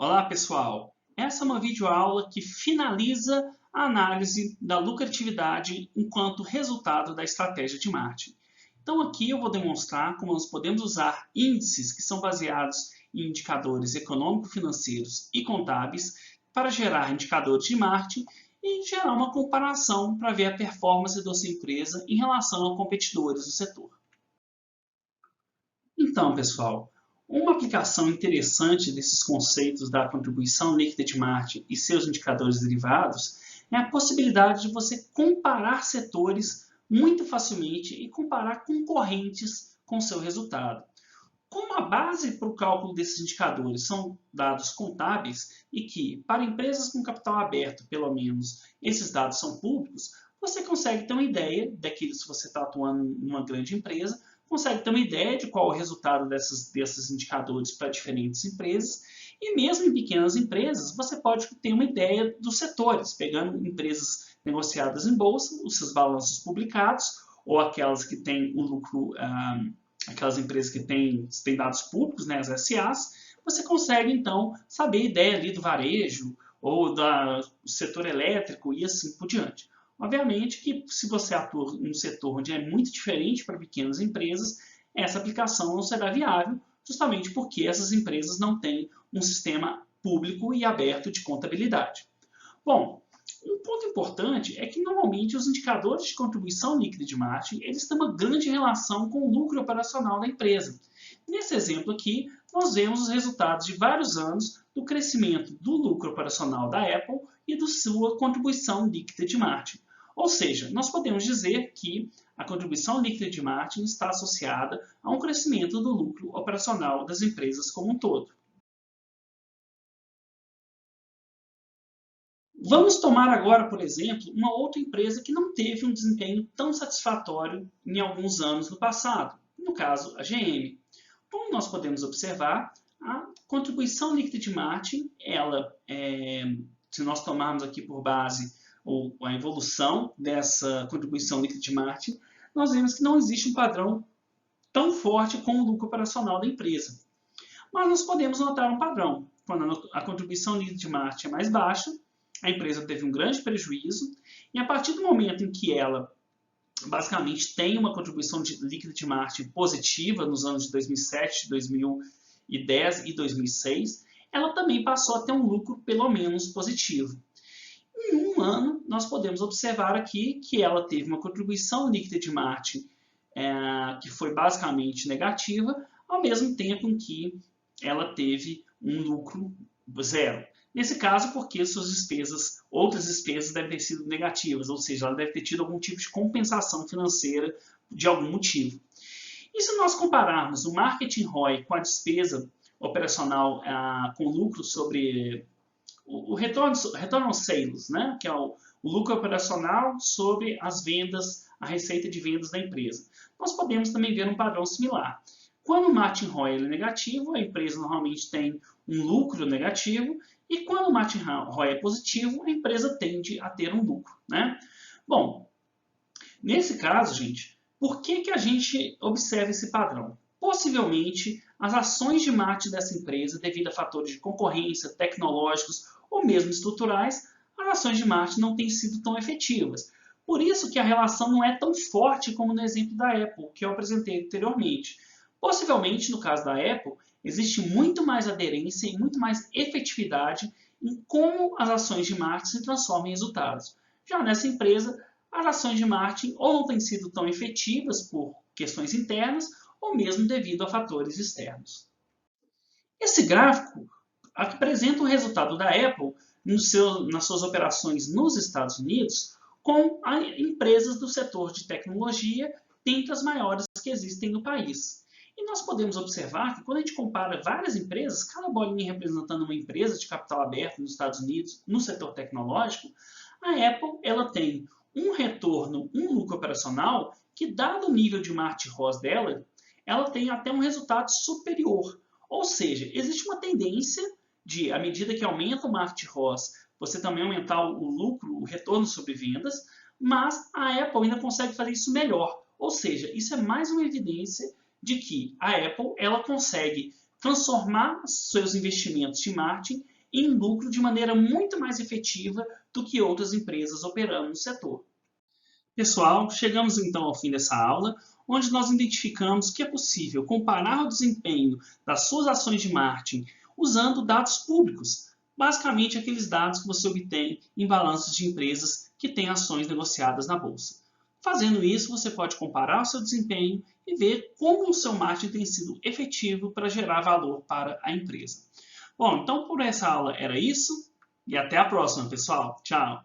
Olá, pessoal! Essa é uma videoaula que finaliza a análise da lucratividade enquanto resultado da estratégia de marketing. Então, aqui eu vou demonstrar como nós podemos usar índices que são baseados em indicadores econômico-financeiros e contábeis para gerar indicadores de marketing e gerar uma comparação para ver a performance da sua empresa em relação a competidores do setor. Então, pessoal, uma aplicação interessante desses conceitos da contribuição líquida de marketing e seus indicadores derivados é a possibilidade de você comparar setores muito facilmente e comparar concorrentes com seu resultado. Como a base para o cálculo desses indicadores são dados contábeis e que, para empresas com capital aberto, pelo menos, esses dados são públicos, você consegue ter uma ideia daquilo se você está atuando em uma grande empresa, consegue ter uma ideia de qual é o resultado desses indicadores para diferentes empresas. E mesmo em pequenas empresas, você pode ter uma ideia dos setores, pegando empresas negociadas em bolsa, os seus balanços publicados, ou aquelas que têm o lucro, aquelas empresas que têm dados públicos, né, as SAs, você consegue então saber a ideia ali do varejo, ou do setor elétrico e assim por diante. Obviamente que se você atua em um setor onde é muito diferente para pequenas empresas, essa aplicação não será viável, justamente porque essas empresas não têm um sistema público e aberto de contabilidade. Bom, um ponto importante é que normalmente os indicadores de contribuição líquida de marketing eles têm uma grande relação com o lucro operacional da empresa. Nesse exemplo aqui, nós vemos os resultados de vários anos do crescimento do lucro operacional da Apple e da sua contribuição líquida de marketing. Ou seja, nós podemos dizer que a contribuição líquida de marketing está associada a um crescimento do lucro operacional das empresas como um todo. Vamos tomar agora, por exemplo, uma outra empresa que não teve um desempenho tão satisfatório em alguns anos no passado, no caso, a GM. Como nós podemos observar, a contribuição líquida de marketing, se nós tomarmos aqui por base a evolução dessa contribuição líquida de marketing, nós vemos que não existe um padrão tão forte como o lucro operacional da empresa. Mas nós podemos notar um padrão. Quando a contribuição líquida de marketing é mais baixa, a empresa teve um grande prejuízo, e a partir do momento em que ela basicamente tem uma contribuição líquida de marketing positiva nos anos de 2007, 2010 e 2006, ela também passou a ter um lucro pelo menos positivo. Em um ano, nós podemos observar aqui que ela teve uma contribuição líquida de marketing que foi basicamente negativa, ao mesmo tempo em que ela teve um lucro zero. Nesse caso, porque suas outras despesas devem ter sido negativas, ou seja, ela deve ter tido algum tipo de compensação financeira de algum motivo. E se nós compararmos o marketing ROI com a despesa operacional com lucro sobre o retorno on sales, né? Que é o lucro operacional sobre as vendas, a receita de vendas da empresa, nós podemos também ver um padrão similar. Quando o marketing ROI é negativo, a empresa normalmente tem um lucro negativo, e quando o marketing ROI é positivo, a empresa tende a ter um lucro, né? Bom, nesse caso, gente, por que a gente observa esse padrão? Possivelmente, as ações de marketing dessa empresa, devido a fatores de concorrência, tecnológicos ou mesmo estruturais, as ações de marketing não têm sido tão efetivas. Por isso que a relação não é tão forte como no exemplo da Apple, que eu apresentei anteriormente. Possivelmente, no caso da Apple, existe muito mais aderência e muito mais efetividade em como as ações de marketing se transformam em resultados. Já nessa empresa, as ações de marketing ou não têm sido tão efetivas por questões internas ou mesmo devido a fatores externos. Esse gráfico apresenta o resultado da Apple nas suas operações nos Estados Unidos com empresas do setor de tecnologia, dentre as maiores que existem no país. E nós podemos observar que quando a gente compara várias empresas, cada bolinha representando uma empresa de capital aberto nos Estados Unidos, no setor tecnológico, a Apple ela tem um retorno, um lucro operacional, que dado o nível de marketing ROS dela, ela tem até um resultado superior. Ou seja, existe uma tendência de, à medida que aumenta o marketing ROS, você também aumentar o lucro, o retorno sobre vendas, mas a Apple ainda consegue fazer isso melhor. Ou seja, isso é mais uma evidência de que a Apple ela consegue transformar seus investimentos de marketing em lucro de maneira muito mais efetiva do que outras empresas operando no setor. Pessoal, chegamos então ao fim dessa aula, onde nós identificamos que é possível comparar o desempenho das suas ações de marketing usando dados públicos, basicamente aqueles dados que você obtém em balanços de empresas que têm ações negociadas na bolsa. Fazendo isso, você pode comparar o seu desempenho e ver como o seu marketing tem sido efetivo para gerar valor para a empresa. Bom, então por essa aula era isso e até a próxima, pessoal. Tchau!